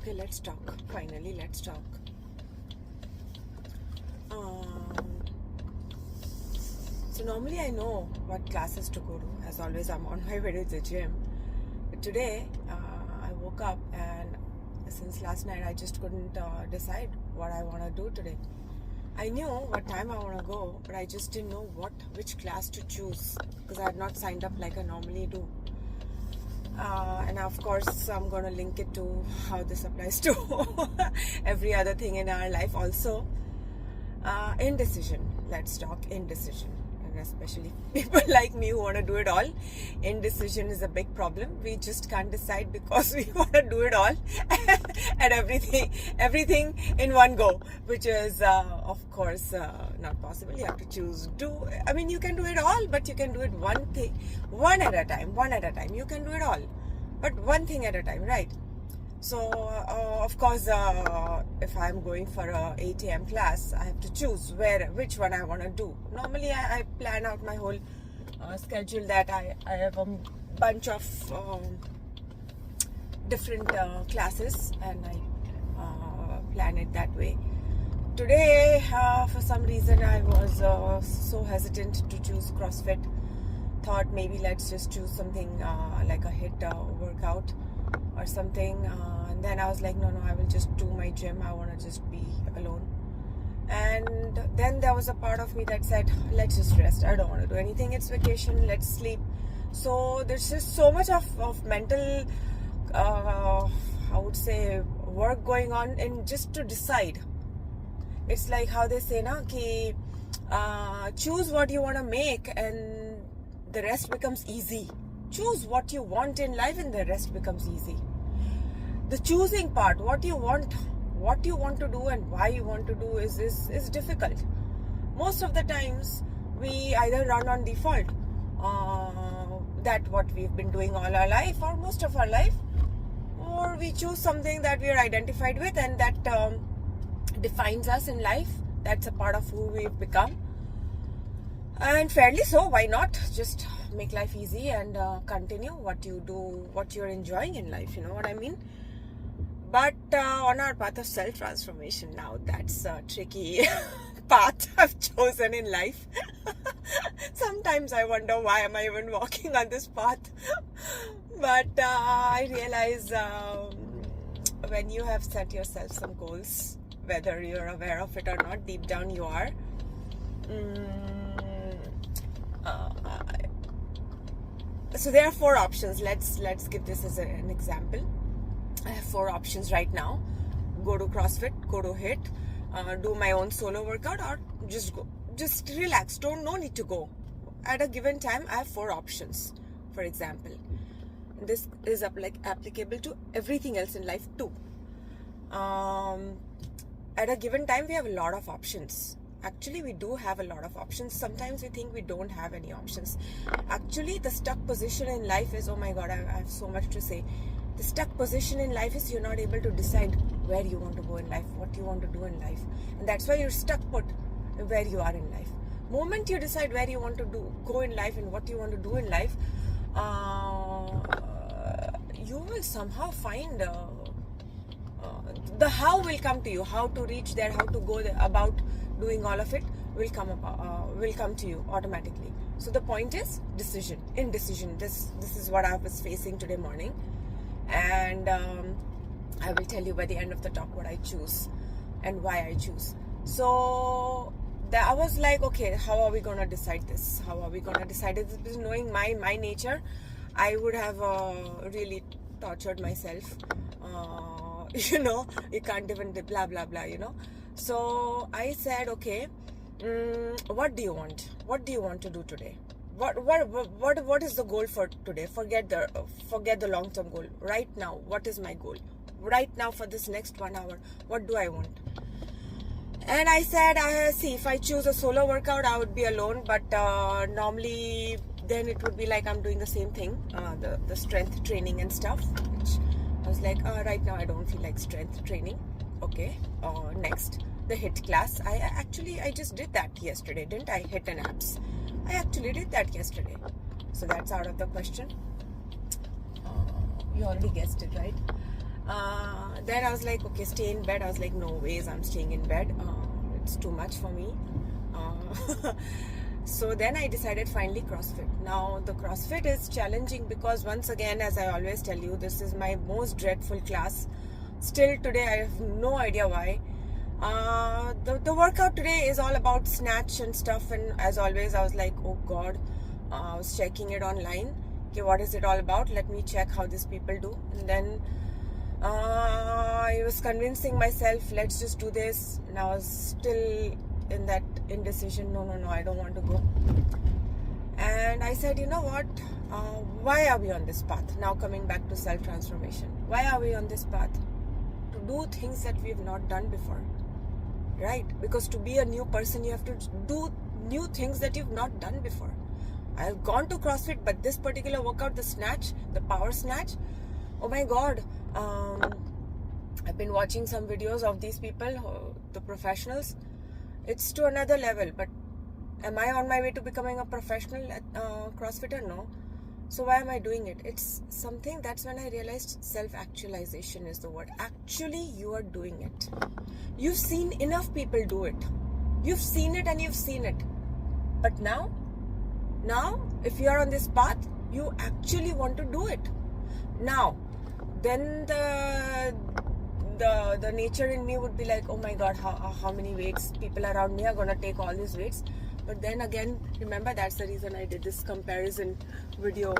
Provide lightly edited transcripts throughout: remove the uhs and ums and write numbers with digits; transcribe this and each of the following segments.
Okay, let's talk. Finally, let's talk. So normally I know what classes to go to. As always, I'm on my way to the gym. But today, I woke up and since last night, I just couldn't decide what I want to do today. I knew what time I want to go, but I just didn't know which class to choose because I had not signed up like I normally do. And of course, I'm going to link it to how this applies to every other thing in our life also. Indecision. Let's talk indecision. And especially people like me who want to do it all. Indecision is a big problem. We just can't decide because we want to do it all and everything in one go, which is of course not possible. You have to choose. You can do it all, but you can do it one at a time. You can do it all, but one thing at a time, right? So, of course, if I'm going for a 8 a.m. class, I have to choose which one I want to do. Normally, I plan out my whole schedule that I have a bunch of different classes and I plan it that way. Today, for some reason, I was so hesitant to choose CrossFit. Thought maybe let's just choose something like a HIIT workout or something, and then I was like, no, I will just do my gym. I want to just be alone. And then there was a part of me that said, let's just rest. I don't want to do anything. It's vacation. Let's sleep. So there's just so much of mental, I would say, work going on and just to decide. It's like how they say, ki choose what you want to make and the rest becomes easy. Choose what you want in life and the rest becomes easy. The choosing part, what you want to do and why you want to do is difficult. Most of the times we either run on default, that what we've been doing all our life or most of our life, or we choose something that we are identified with and that defines us in life. That's a part of who we've become. And fairly so, why not? Just make life easy and continue what you do, what you're enjoying in life, you know what I mean? But on our path of self-transformation now, that's a tricky path I've chosen in life. Sometimes I wonder why am I even walking on this path? But I realize when you have set yourself some goals, whether you're aware of it or not, deep down you are. So there are 4 options. Let's give this as an example. I have 4 options right now. Go to CrossFit, go to HIIT, do my own solo workout, or just go. Just relax. No need to go. At a given time, I have 4 options. For example, this is applicable to everything else in life too. At a given time, we have a lot of options. Actually, we do have a lot of options. Sometimes we think we don't have any options. Actually, the stuck position in life is, oh my God, I have so much to say. The stuck position in life is you're not able to decide where you want to go in life, what you want to do in life. And that's why you're stuck put where you are in life. Moment you decide where you want to go in life and what you want to do in life, you will somehow find the how will come to you. How to reach there, how to go there, about doing all of it will come to you automatically. So the point is indecision. This is what I was facing today morning, and I will tell you by the end of the talk what I choose and why I choose. So I was like, okay, how are we going to decide this? How are we going to decide it? Because knowing my nature, I would have really tortured myself. You can't even blah blah blah, So I said, okay, what do you want? What do you want to do today? What is the goal for today? Forget the long-term goal. Right now, what is my goal? Right now, for this next 1 hour, what do I want? And I said, see, if I choose a solo workout, I would be alone. But normally, then it would be like I'm doing the same thing, the strength training and stuff. Which I was like, right now I don't feel like strength training. Okay, next, the HIIT class. I just did that yesterday, didn't I? HIIT and abs. I actually did that yesterday. So that's out of the question. You already guessed it, right? then I was like, okay, stay in bed. I was like, no ways, I'm staying in bed. It's too much for me. So then I decided finally CrossFit. Now the CrossFit is challenging because once again, as I always tell you, this is my most dreadful class. Still today, I have no idea why. The workout today is all about snatch and stuff, and as always I was like, oh god, I was checking it online. Okay, what is it all about? Let me check how these people do. And then I was convincing myself, let's just do this, and I was still in that indecision. No, I don't want to go. And I said, you know what, why are we on this path? Now coming back to self-transformation, why are we on this path? To do things that we have not done before, right? Because to be a new person, you have to do new things that you've not done before. I've gone to CrossFit, but this particular workout, the snatch, the power snatch, oh my god, I've been watching some videos of these people, the professionals. It's to another level, but am I on my way to becoming a professional CrossFitter? No. So why am I doing it? It's something, that's when I realized self-actualization is the word. Actually, you are doing it. You've seen enough people do it. You've seen it and you've seen it. But now, if you are on this path, you actually want to do it. Now, then the nature in me would be like, oh my god, how many weights people around me are gonna take all these weights. But then again, remember, that's the reason I did this comparison video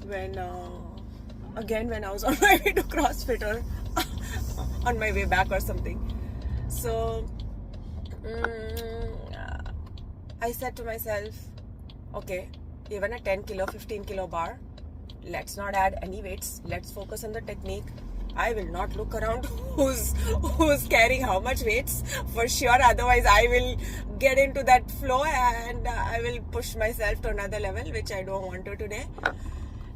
when I was on my way to CrossFit or on my way back or something. So I said to myself, okay, even a 10 kilo, 15 kilo bar, let's not add any weights. Let's focus on the technique. I will not look around who's carrying how much weights for sure. Otherwise, I will get into that flow and I will push myself to another level, which I don't want to today.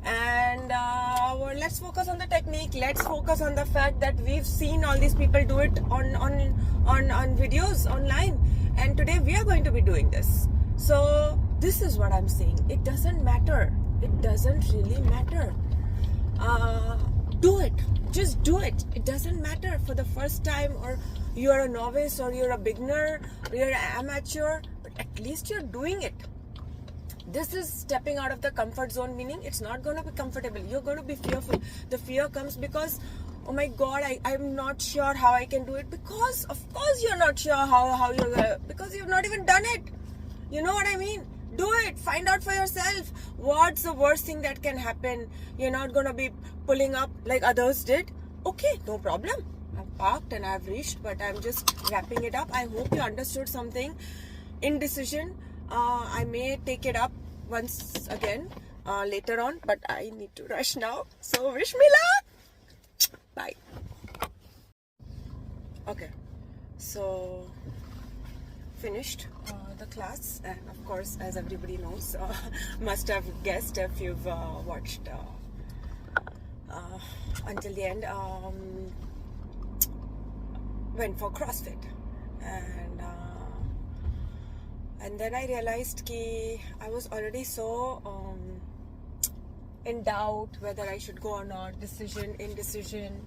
And well, let's focus on the technique. Let's focus on the fact that we've seen all these people do it on videos online, and today we are going to be doing this. So this is what I'm saying. It doesn't matter. It doesn't really matter. Do it. Just do it. It doesn't matter for the first time, or you're a novice, or you're a beginner, or you're an amateur, but at least you're doing it. This is stepping out of the comfort zone, meaning it's not going to be comfortable. You're going to be fearful. The fear comes because, oh my god, I'm not sure how I can do it. Because of course you're not sure how you're going to, because you've not even done it. You know what I mean? Do it. Find out for yourself. What's the worst thing that can happen? You're not going to be pulling up like others did. Okay, no problem. I've parked and I've reached, but I'm just wrapping it up. I hope you understood something. Indecision. I may take it up once again later on, but I need to rush now. So wish me luck. Bye. Okay. So finished the class, and of course, as everybody knows, must have guessed if you've watched until the end, went for CrossFit, and then I realized that I was already so in doubt whether I should go or not, indecision,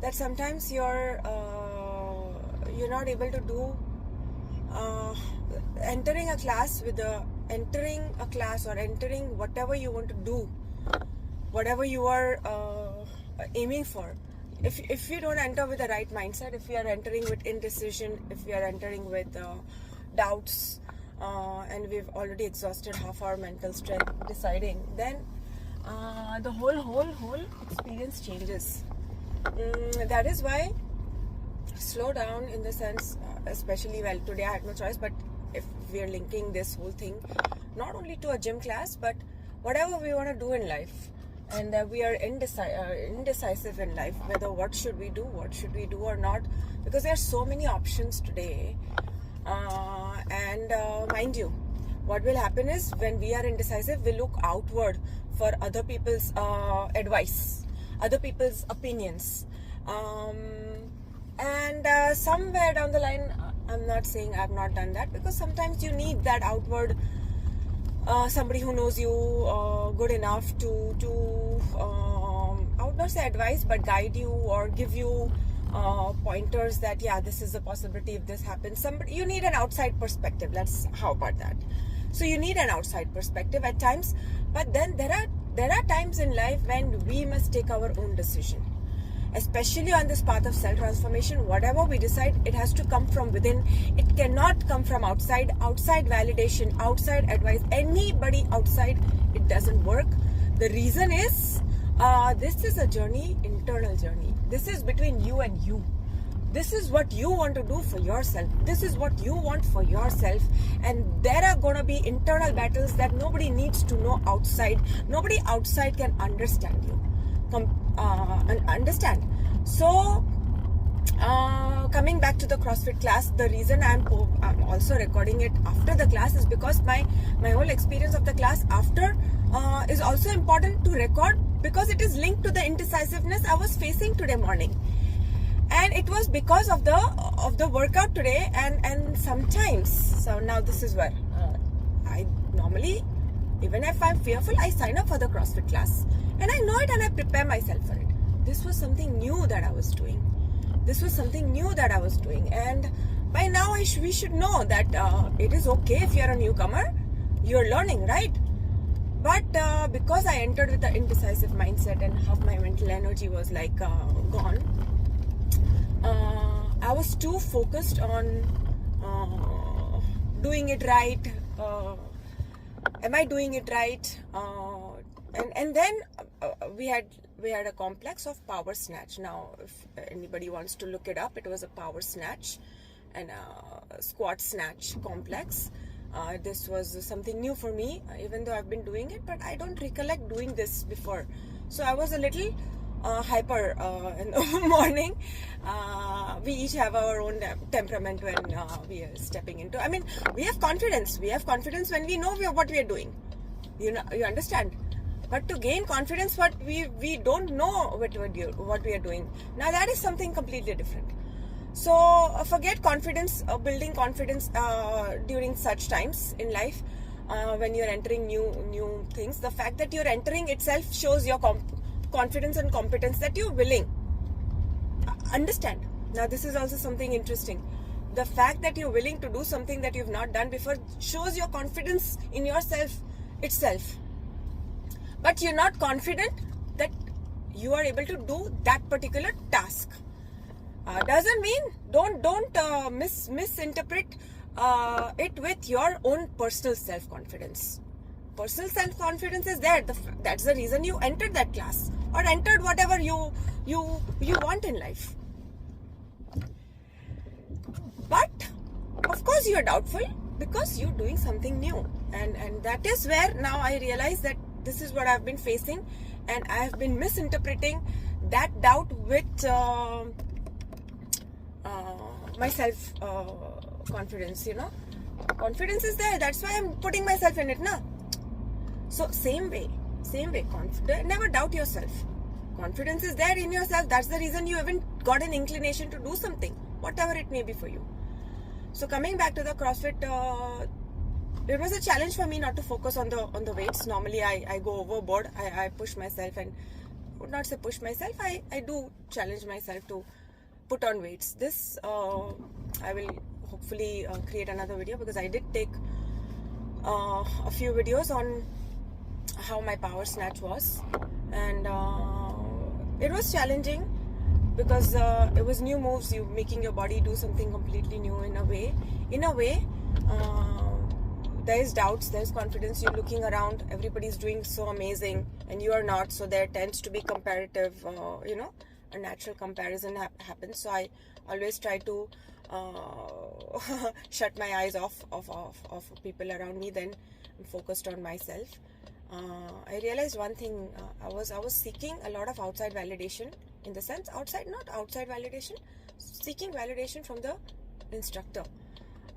that sometimes you're not able to do entering a class or entering whatever you want to do, whatever you are aiming for. If you don't enter with the right mindset, if you are entering with indecision, if you are entering with doubts, and we've already exhausted half our mental strength deciding, then the whole experience changes. That is why slow down, in the sense, especially, well, today I had no choice, but if we are linking this whole thing not only to a gym class, but whatever we want to do in life, and we are indecisive in life, whether what should we do or not, because there are so many options today. And mind you, what will happen is, when we are indecisive, we look outward for other people's advice, other people's opinions, and somewhere down the line, I'm not saying I've not done that, because sometimes you need that outward somebody who knows you good enough to I would not say advice, but guide you or give you pointers that yeah, this is a possibility if this happens. You need an outside perspective. How about that? So you need an outside perspective at times, but then there are times in life when we must take our own decision. Especially on this path of self-transformation, whatever we decide, it has to come from within. It cannot come from outside validation, outside advice, anybody outside. It doesn't work. The reason is, this is a journey, internal journey. This is between you and you. This is what you want to do for yourself. This is what you want for yourself. And there are going to be internal battles that nobody needs to know outside. Nobody outside can understand you. Understand. So, coming back to the CrossFit class, the reason I'm also recording it after the class is because my whole experience of the class after is also important to record, because it is linked to the indecisiveness I was facing today morning. And it was because of the workout today, and sometimes, so now this is where I normally, even if I'm fearful, I sign up for the CrossFit class. And I know it and I prepare myself for it. This was something new that I was doing. And by now we should know that it is okay if you're a newcomer. You're learning, right? But because I entered with the indecisive mindset and half my mental energy was like gone, I was too focused on doing it right. Am I doing it right? And then we had a complex of power snatch. Now, if anybody wants to look it up, it was a power snatch and a squat snatch complex. This was something new for me, even though I've been doing it, but I don't recollect doing this before. So I was a little hyper in the morning. We each have our own temperament when we are stepping into. I mean, we have confidence. We have confidence when we know what we are doing. You understand? But to gain confidence, what we don't know what we are doing. Now that is something completely different. So forget confidence, building confidence during such times in life when you're entering new things. The fact that you're entering itself shows your confidence and competence, that you're willing. Understand. Now this is also something interesting. The fact that you're willing to do something that you've not done before shows your confidence in yourself itself. But you're not confident that you are able to do that particular task. Doesn't mean don't misinterpret it with your own personal self-confidence. Personal self-confidence is there. That's the reason you entered that class or entered whatever you want in life. But of course you are doubtful because you're doing something new, and that is where now I realize that this is what I've been facing, and I have been misinterpreting that doubt with my self confidence. Confidence is there. That's why I'm putting myself in it now. So same way. Never doubt yourself. Confidence is there in yourself. That's the reason you haven't got an inclination to do something, whatever it may be for you. So coming back to the CrossFit, it was a challenge for me not to focus on the weights. Normally I go overboard. I push myself, and would not say push myself. I do challenge myself to put on weights. This I will hopefully create another video, because I did take a few videos on how my power snatch was, and it was challenging because it was new moves, you making your body do something completely new in a way. There is doubts, there is confidence. You're looking around, everybody's doing so amazing and you are not, so there tends to be comparative, a natural comparison happens. So I always try to shut my eyes off of people around me, then I'm focused on myself. I realized one thing. I was seeking a lot of outside validation, in the sense not outside validation, seeking validation from the instructor.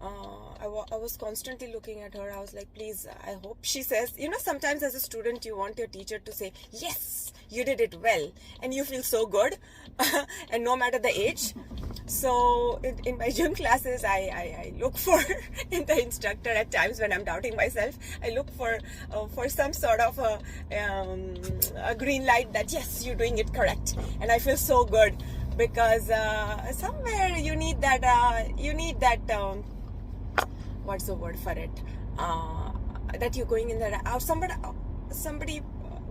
I was constantly looking at her. I was like, please, I hope she says, sometimes as a student you want your teacher to say, yes, you did it well, and you feel so good and no matter the age. So in my gym classes, I look for in the instructor at times when I'm doubting myself, I look for some sort of a green light that yes, you're doing it correct, and I feel so good because somewhere you need that what's the word for it, that you're going in there out, somebody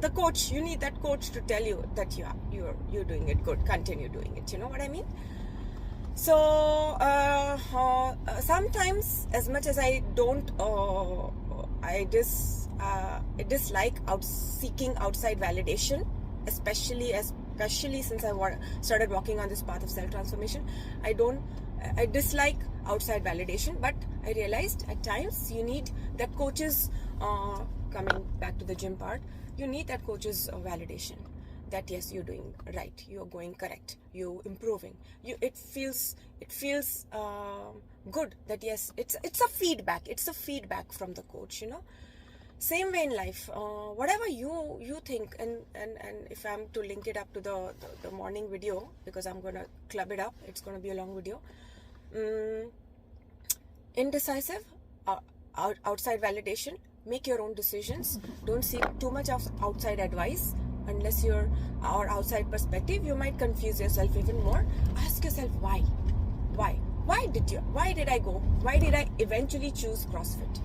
the coach, you need that coach to tell you that you're doing it good, continue doing it, you know what I mean? So sometimes, as much as I don't I dislike seeking outside validation, especially since I started walking on this path of self-transformation. I dislike outside validation, but I realized at times you need that coach's, coming back to the gym part, you need that coach's validation that yes, you're doing right, you're going correct, you're improving. It feels good that yes, it's a feedback. It's a feedback from the coach, you know. Same way in life, whatever you think, and if I'm to link it up to the morning video, because I'm gonna club it up, it's gonna be a long video. Indecisive, outside validation. Make your own decisions. Don't seek too much of outside advice unless or outside perspective. You might confuse yourself even more. Ask yourself why did I go? Why did I eventually choose CrossFit?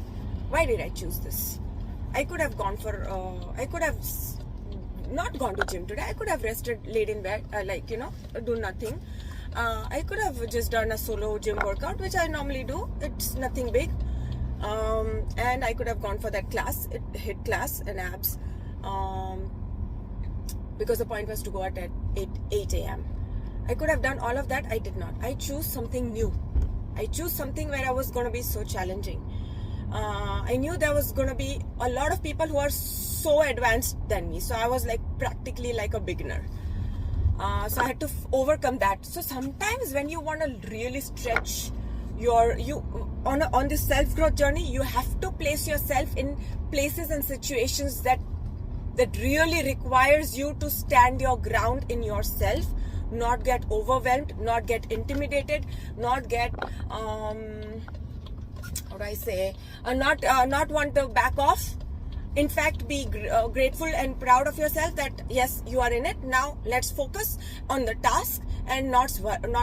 Why did I choose this? I could have gone for I could have not gone to gym today. I could have rested, laid in bed, do nothing. I could have just done a solo gym workout, which I normally do. It's nothing big. And I could have gone for that class, HIIT class and abs, because the point was to go at 8 a.m. I could have done all of that. I did not. I chose something new. I chose something where I was going to be so challenging. I knew there was going to be a lot of people who are so advanced than me. So I was practically like a beginner. So I had to overcome that. So sometimes when you want to really stretch on this self-growth journey, you have to place yourself in places and situations that really requires you to stand your ground in yourself, not get overwhelmed, not get intimidated, not get not want to back off. In fact, be grateful and proud of yourself that yes, you are in it. Now let's focus on the task and not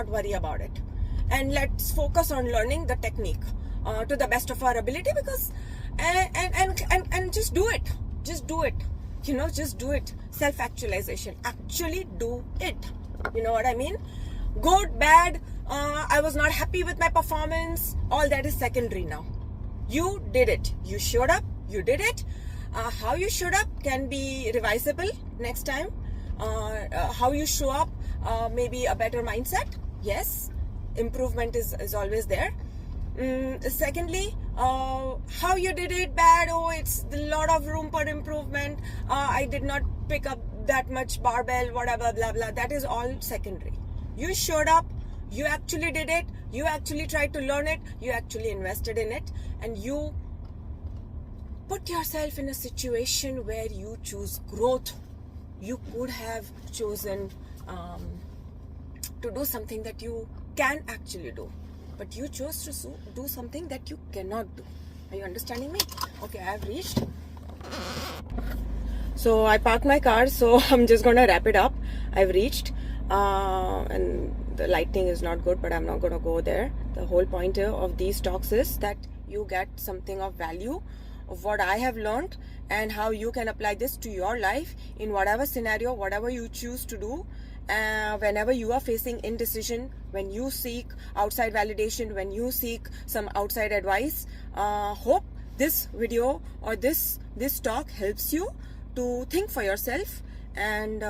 worry about it. And let's focus on learning the technique to the best of our ability, because and just do it. Just do it. You know, just do it. Self-actualization. Actually do it. You know what I mean? Good, bad, I was not happy with my performance. All that is secondary now. You did it. You showed up. You did it. How you showed up can be revisable next time. How you show up, maybe a better mindset. Yes. Improvement is always there. Secondly, how you did it, bad, it's a lot of room for improvement, I did not pick up that much barbell, whatever, blah blah, that is all secondary. You showed up, you actually did it, you actually tried to learn it, you actually invested in it, and you put yourself in a situation where you choose growth. You could have chosen to do something that you can actually do, but you chose to do something that you cannot do. Are you understanding me? Okay, I have reached. So I parked my car, so I'm just gonna wrap it up. I've reached, and the lighting is not good, but I'm not gonna go there. The whole point of these talks is that you get something of value of what I have learned and how you can apply this to your life in whatever scenario, whatever you choose to do. Whenever you are facing indecision, when you seek outside validation, when you seek some outside advice, hope this video or this talk helps you to think for yourself. And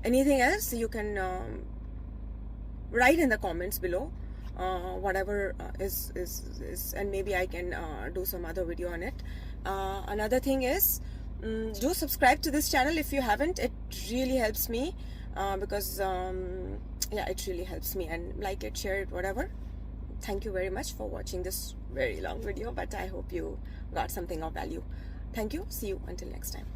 anything else you can write in the comments below, whatever is, and maybe I can do some other video on it. Another thing is, do subscribe to this channel if you haven't. It really helps me, because yeah, it really helps me. And like it, share it, whatever. Thank you very much for watching this very long video, but I hope you got something of value. Thank you. See you until next time.